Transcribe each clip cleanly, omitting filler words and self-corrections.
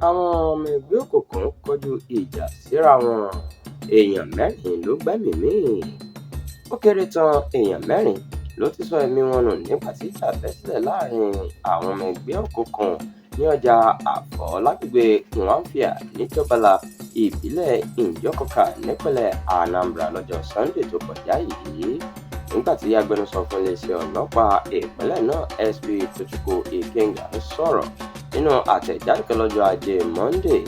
Àwọn ọmọ ẹgbẹ́ òkùnkùn kọjú ìjà síra wọn. Èèyàn mẹ́rin ló gbẹ́mìí mì. Ó kéré tán èèyàn mẹ́rin ló ti sọ ẹ̀mí wọn nù nígbà tí ìjà bẹ́ sílẹ̀ láàrin àwọn ọmọ ẹgbẹ́ òkùnkùn ní ọjà Àfọ̀ lágbègbè Nwafia níjọba ìbílẹ̀ Njọkọka nípínlẹ̀ Anambra lọ́jọ́ Sunday tó kọjá yìí. Nígbà tí agbẹnusọ fún iléeṣẹ́ ọlọ́pàá ìpínlẹ̀ náà SP Tochukwu Ikenga ń sọ̀rọ̀ nínú àtẹ̀jáde kan lọ́jọ́ Ajé Monday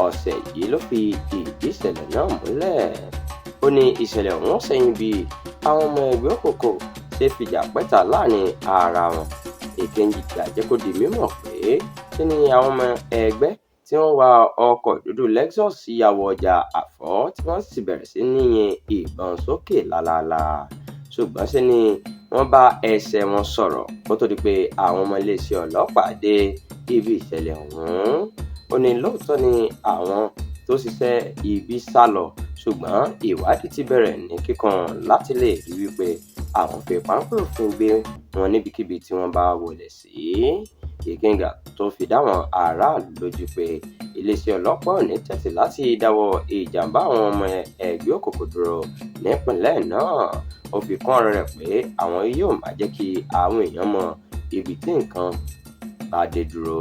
ọ̀sẹ̀ yìí ló fi ìdí ìṣẹ̀lẹ̀ náà múlẹ̀. Ó ní ìṣẹ̀lẹ̀ ọ̀hún sẹ́yìn bí àwọn ọmọ ẹgbẹ́ òkùnkùn ṣe fìjà pẹ́ta láàrin ara wọn. Ikenga jẹ́ kó di mímọ̀ pé ṣe ni àwọn ọmọ ẹgbẹ́ tí wọ́n wa ọkọ̀ dúdú Lexus ya wọ ọjà Àfọ̀ tí wọ́n sì bẹ̀rẹ̀ sí ní yin ìbọn sókè lálaalá. Ṣùgbọ́n ṣe ni wọ́n bá ẹsẹ̀ wọn sọ̀rọ̀ kó tó di pé àwọn ọmọ iléeṣẹ́ ọlọ́pàá dé ibi ìṣẹ̀lẹ̀ ọ̀hún. Ó ní lóòótọ́ ni àwọn tó ṣiṣẹ́ ibi sá lọ ṣùgbọ́n ìwádìí ti bẹ̀rẹ̀ ní kíkan láti lè rí wípé àwọn fi páńpẹ́ òfin gbé wọn níbikíbi tí wọ́n bá wọlé sí. Ikenga tó fi dáwọn aráàlú lójú pé iléeṣẹ́ ọlọ́pàá ò ní tẹ́tí láti dáwọ́ ìjàmbá àwọn ọmọ ẹgbẹ́ òkùnkùn dúró nípìnlẹ̀ náà. Ó fi kún ọ̀rọ̀ rẹ̀ pé àwọn yóò máa jẹ́ kí àwọn èèyàn mọ ibi tí nǹkan bá dé dúró.